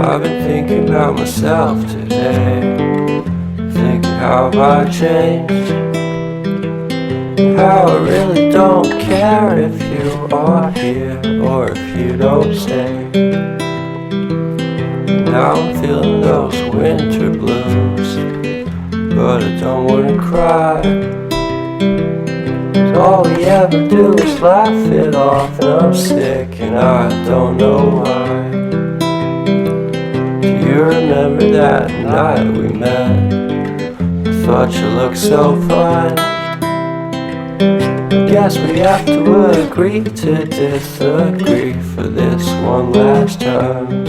I've been thinking about myself today, thinking how have I changed, how I really don't care if you are here or if you don't stay. Now I'm feeling those winter blues, but I don't wanna cry. All we ever do is laugh it off, and I'm sick and I don't know why. Do you remember that night we met? I thought you looked so fine. I guess we have to agree to disagree for this one last time.